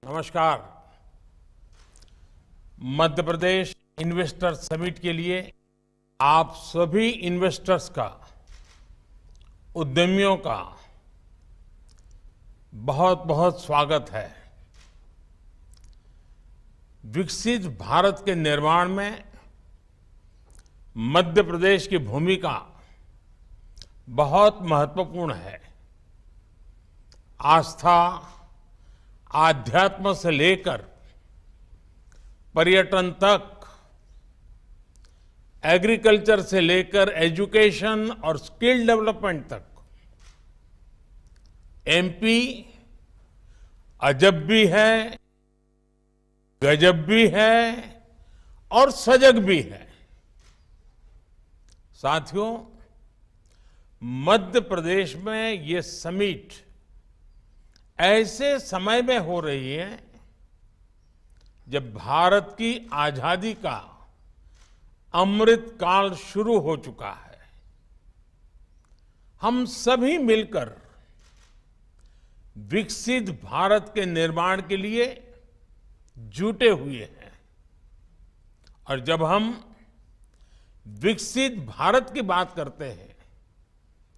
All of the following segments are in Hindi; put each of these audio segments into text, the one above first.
नमस्कार। मध्य प्रदेश इन्वेस्टर समिट के लिए आप सभी इन्वेस्टर्स का, उद्यमियों का बहुत बहुत स्वागत है। विकसित भारत के निर्माण में मध्य प्रदेश की भूमिका बहुत महत्वपूर्ण है। आस्था, आध्यात्म से लेकर पर्यटन तक, एग्रीकल्चर से लेकर एजुकेशन और स्किल डेवलपमेंट तक, एमपी अजब भी है, गजब भी है और सजग भी है। साथियों, मध्य प्रदेश में ये समिट ऐसे समय में हो रही है जब भारत की आजादी का अमृत काल शुरू हो चुका है। हम सभी मिलकर विकसित भारत के निर्माण के लिए जुटे हुए हैं। और जब हम विकसित भारत की बात करते हैं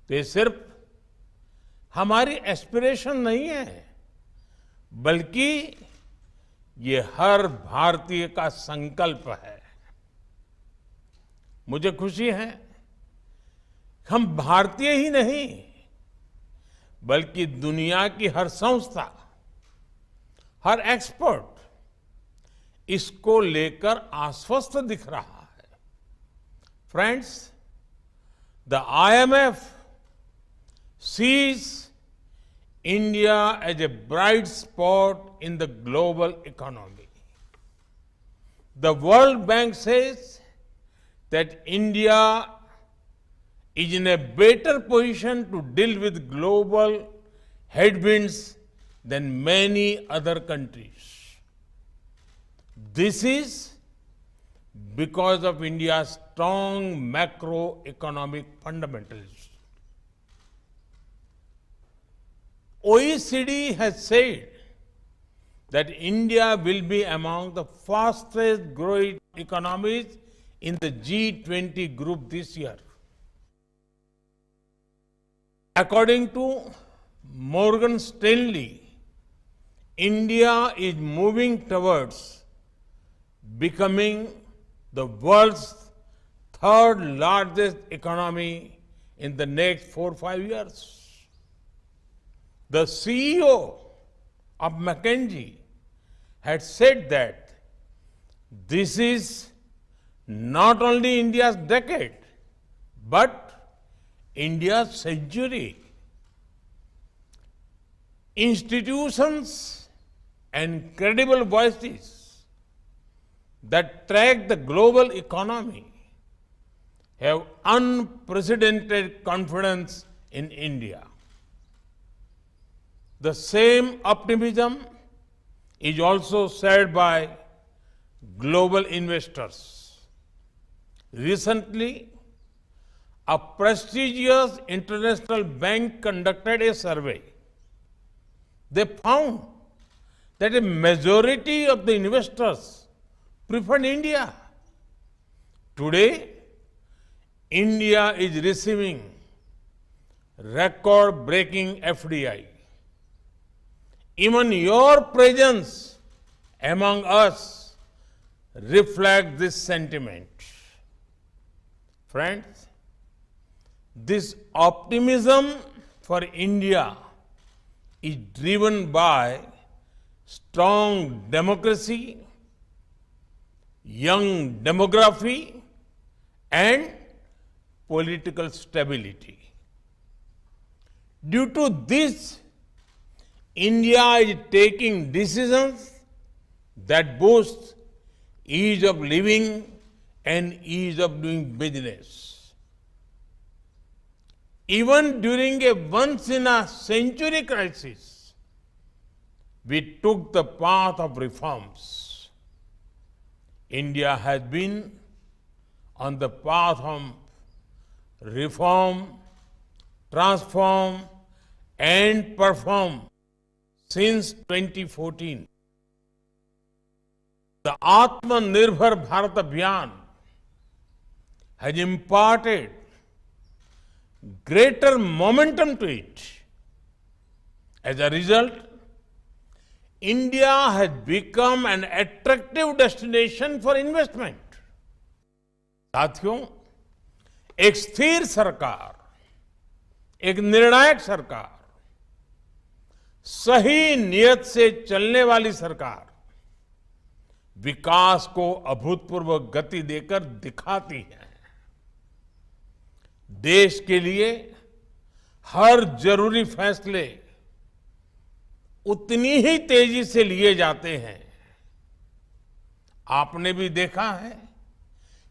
तो ये सिर्फ हमारी एस्पिरेशन नहीं है, बल्कि ये हर भारतीय का संकल्प है। मुझे खुशी है हम भारतीय ही नहीं, बल्कि दुनिया की हर संस्था, हर एक्सपर्ट इसको लेकर आश्वस्त दिख रहा है। Friends, the IMF sees India as a bright spot in the global economy. The World Bank says that India is in a better position to deal with global headwinds than many other countries. This is because of India's strong macroeconomic fundamentals. OECD has said that India will be among the fastest growing economies in the G20 group this year. According to Morgan Stanley, India is moving towards becoming the world's third largest economy in the next 4 or 5 years. The CEO of McKinsey had said that this is not only India's decade, but India's century. Institutions and credible voices that track the global economy have unprecedented confidence in India. The same optimism is also shared by global investors. Recently, a prestigious international bank conducted a survey. They found that a majority of the investors preferred India. Today, India is receiving record-breaking FDI. Even your presence among us reflects this sentiment. Friends, this optimism for India is driven by strong democracy, young demography, and political stability. Due to this, India is taking decisions that boost ease of living and ease of doing business. Even during a once-in-a-century crisis, we took the path of reforms. India has been on the path of reform, transform, and perform since 2014. The Atmanirbhar Bharat Abhiyan has imparted greater momentum to it. As a result, India has become an attractive destination for investment. साथियों, एक स्थिर सरकार, एक निर्णायक सरकार, सही नियत से चलने वाली सरकार विकास को अभूतपूर्व गति देकर दिखाती है। देश के लिए हर जरूरी फैसले उतनी ही तेजी से लिए जाते हैं। आपने भी देखा है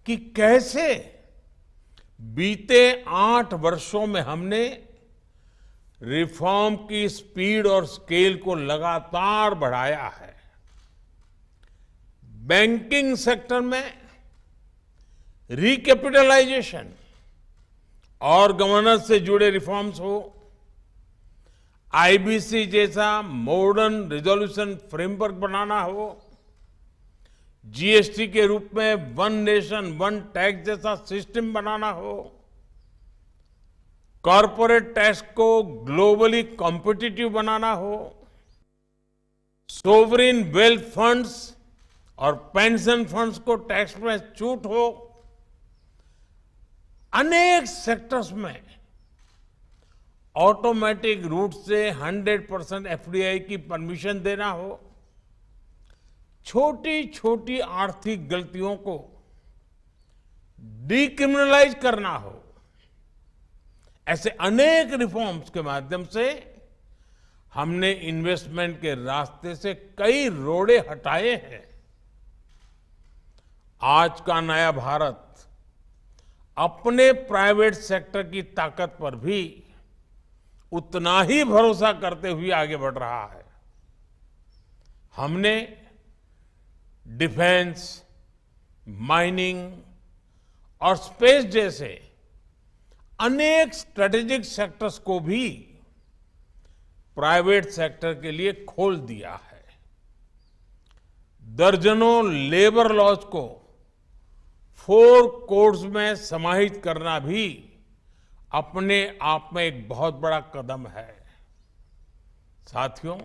कि कैसे बीते 8 वर्षों में हमने रिफॉर्म की स्पीड और स्केल को लगातार बढ़ाया है। बैंकिंग सेक्टर में रिकैपिटलाइजेशन और गवर्नेंस से जुड़े रिफॉर्म्स हो, आईबीसी जैसा मॉडर्न रिजोल्यूशन फ्रेमवर्क बनाना हो, जीएसटी के रूप में वन नेशन वन टैक्स जैसा सिस्टम बनाना हो, कॉरपोरेट टैक्स को ग्लोबली कॉम्पिटिटिव बनाना हो, सोवरिन वेल्थ फंड्स और पेंशन फंड्स को टैक्स में छूट हो, अनेक सेक्टर्स में ऑटोमेटिक रूट से 100% एफडीआई की परमिशन देना हो, छोटी छोटी आर्थिक गलतियों को डिक्रिमिनलाइज करना हो, ऐसे अनेक रिफॉर्म्स के माध्यम से हमने इन्वेस्टमेंट के रास्ते से कई रोड़े हटाए हैं। आज का नया भारत अपने प्राइवेट सेक्टर की ताकत पर भी उतना ही भरोसा करते हुए आगे बढ़ रहा है। हमने डिफेंस, माइनिंग और स्पेस जैसे अनेक स्ट्रेटेजिक सेक्टर्स को भी प्राइवेट सेक्टर के लिए खोल दिया है। दर्जनों लेबर लॉज को 4 कोड्स में समाहित करना भी अपने आप में एक बहुत बड़ा कदम है। साथियों,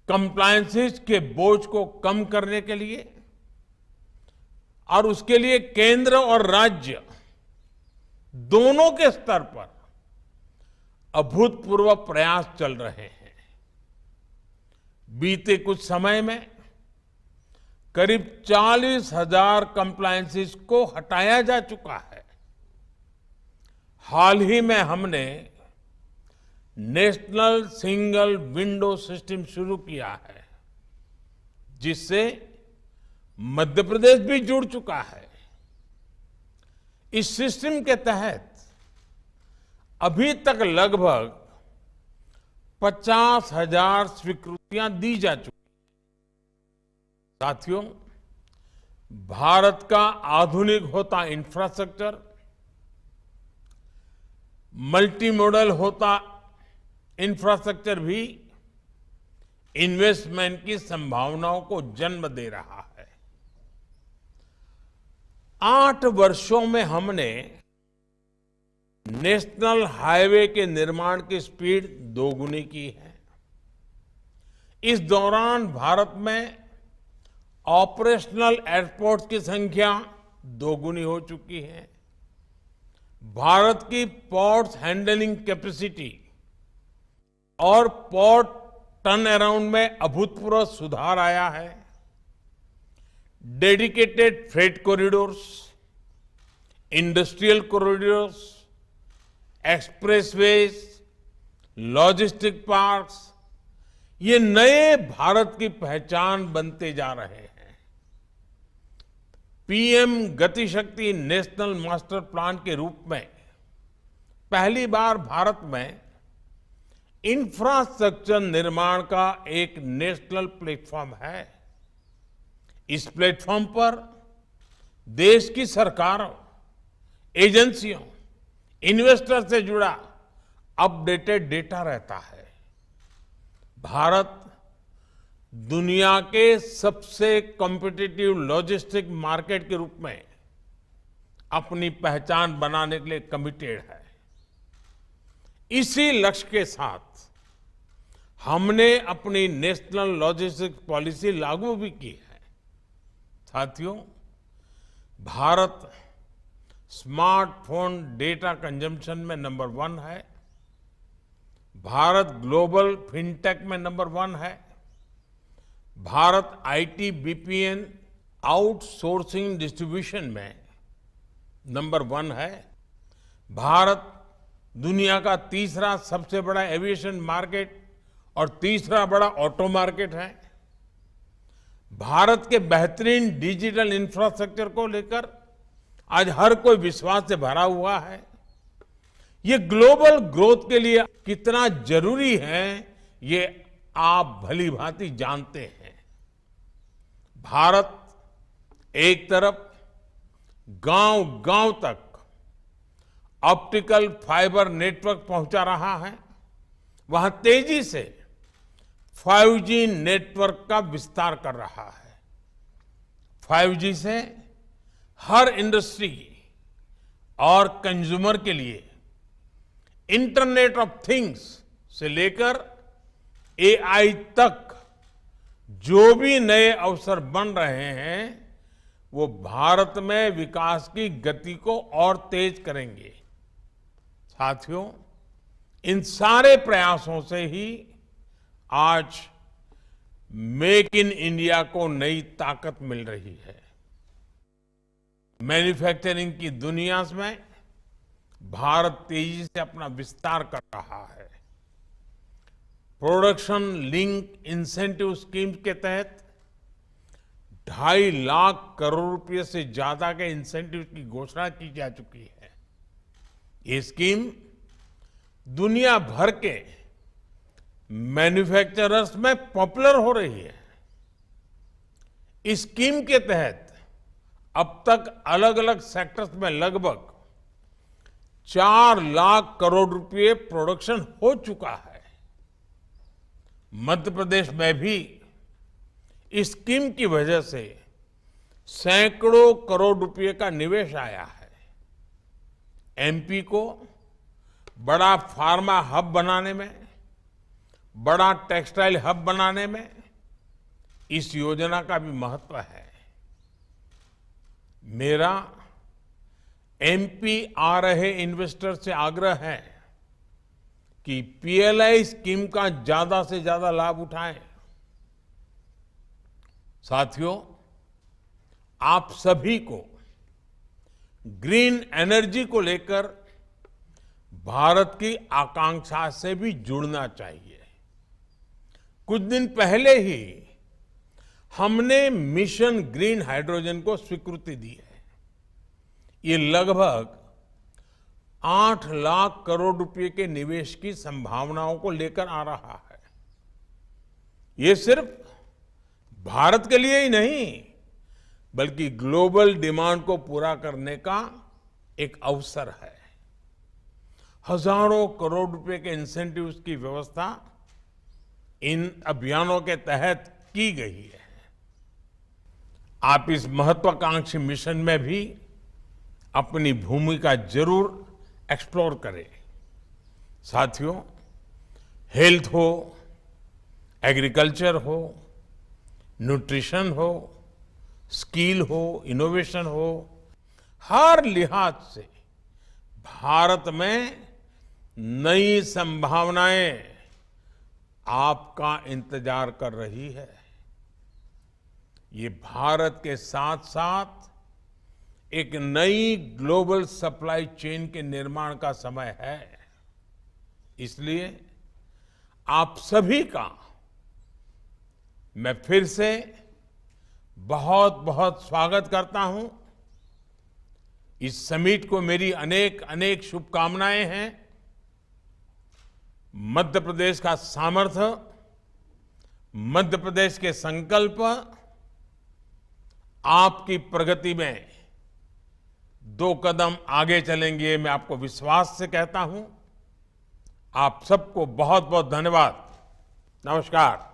कंप्लायंसेस के बोझ को कम करने के लिए और उसके लिए केंद्र और राज्य दोनों के स्तर पर अभूतपूर्व प्रयास चल रहे हैं। बीते कुछ समय में करीब 40,000 कंप्लायंसेस को हटाया जा चुका है। हाल ही में हमने नेशनल सिंगल विंडो सिस्टम शुरू किया है, जिससे मध्य प्रदेश भी जुड़ चुका है। इस सिस्टम के तहत अभी तक लगभग 50,000 स्वीकृतियां दी जा चुकी। साथियों, भारत का आधुनिक होता इंफ्रास्ट्रक्चर, मल्टी मॉडल होता इंफ्रास्ट्रक्चर भी इन्वेस्टमेंट की संभावनाओं को जन्म दे रहा है। 8 वर्षों में हमने नेशनल हाईवे के निर्माण की स्पीड दोगुनी की है। इस दौरान भारत में ऑपरेशनल एयरपोर्ट्स की संख्या दोगुनी हो चुकी है। भारत की पोर्ट्स हैंडलिंग कैपेसिटी और पोर्ट टर्न अराउंड में अभूतपूर्व सुधार आया है। Dedicated freight corridors, industrial corridors, expressways, logistic parks, ये नए भारत की पहचान बनते जा रहे हैं। पीएम गति शक्ति नेशनल मास्टर प्लान के रूप में पहली बार भारत में इंफ्रास्ट्रक्चर निर्माण का एक नेशनल प्लेटफॉर्म है। इस प्लेटफॉर्म पर देश की सरकारों, एजेंसियों, इन्वेस्टर से जुड़ा अपडेटेड डेटा रहता है। भारत दुनिया के सबसे कॉम्पिटिटिव लॉजिस्टिक मार्केट के रूप में अपनी पहचान बनाने के लिए कमिटेड है। इसी लक्ष्य के साथ हमने अपनी नेशनल लॉजिस्टिक्स पॉलिसी लागू भी की है। साथियों, भारत स्मार्टफोन डेटा कंजम्पशन में नंबर 1 है। भारत ग्लोबल फिनटेक में नंबर 1 है। Bharat IT BPN outsourcing distribution में नंबर 1 है। भारत दुनिया का तीसरा सबसे बड़ा एविएशन मार्केट और तीसरा बड़ा ऑटो मार्केट है। भारत के बेहतरीन डिजिटल इंफ्रास्ट्रक्चर को लेकर आज हर कोई विश्वास से भरा हुआ है। ये ग्लोबल ग्रोथ के लिए कितना जरूरी है, ये आप भली भांति जानते हैं। भारत एक तरफ गांव-गांव तक ऑप्टिकल फाइबर नेटवर्क पहुंचा रहा है, वहां तेजी से 5G नेटवर्क का विस्तार कर रहा है। 5G से हर इंडस्ट्री और कंज्यूमर के लिए इंटरनेट ऑफ थिंग्स से लेकर AI तक जो भी नए अवसर बन रहे हैं, वो भारत में विकास की गति को और तेज करेंगे। साथियों, इन सारे प्रयासों से ही आज मेक इन इंडिया को नई ताकत मिल रही है। मैन्युफैक्चरिंग की दुनिया में भारत तेजी से अपना विस्तार कर रहा है। प्रोडक्शन लिंक इंसेंटिव स्कीम के तहत 2.5 लाख करोड़ रुपए से ज्यादा के इंसेंटिव की घोषणा की जा चुकी है। ये स्कीम दुनिया भर के मैन्युफैक्चरर्स में पॉपुलर हो रही है। इस स्कीम के तहत अब तक अलग अलग सेक्टर्स में लगभग 4 लाख करोड़ रुपए प्रोडक्शन हो चुका है। मध्य प्रदेश में भी इस स्कीम की वजह से सैकड़ों करोड़ रुपए का निवेश आया है। एमपी को बड़ा फार्मा हब बनाने में, बड़ा टेक्सटाइल हब बनाने में इस योजना का भी महत्व है। मेरा एमपी आ रहे इन्वेस्टर से आग्रह है कि पीएलआई स्कीम का ज्यादा से ज्यादा लाभ उठाएं। साथियों, आप सभी को ग्रीन एनर्जी को लेकर भारत की आकांक्षा से भी जुड़ना चाहिए। कुछ दिन पहले ही हमने मिशन ग्रीन हाइड्रोजन को स्वीकृति दी है। ये लगभग 8 लाख करोड़ रुपए के निवेश की संभावनाओं को लेकर आ रहा है। ये सिर्फ भारत के लिए ही नहीं, बल्कि ग्लोबल डिमांड को पूरा करने का एक अवसर है। हजारों करोड़ रुपए के इंसेंटिव्स की व्यवस्था इन अभियानों के तहत की गई है। आप इस महत्वाकांक्षी मिशन में भी अपनी भूमिका जरूर एक्सप्लोर करें। साथियों, हेल्थ हो, एग्रीकल्चर हो, न्यूट्रिशन हो, स्किल हो, इनोवेशन हो, हर लिहाज से भारत में नई संभावनाएं आपका इंतजार कर रही है। ये भारत के साथ साथ एक नई ग्लोबल सप्लाई चेन के निर्माण का समय है। इसलिए आप सभी का मैं फिर से बहुत बहुत स्वागत करता हूं। इस समिट को मेरी अनेक अनेक शुभकामनाएं हैं। मध्य प्रदेश का सामर्थ्य, मध्य प्रदेश के संकल्प आपकी प्रगति में 2 कदम आगे चलेंगे, मैं आपको विश्वास से कहता हूं। आप सबको बहुत बहुत धन्यवाद। नमस्कार।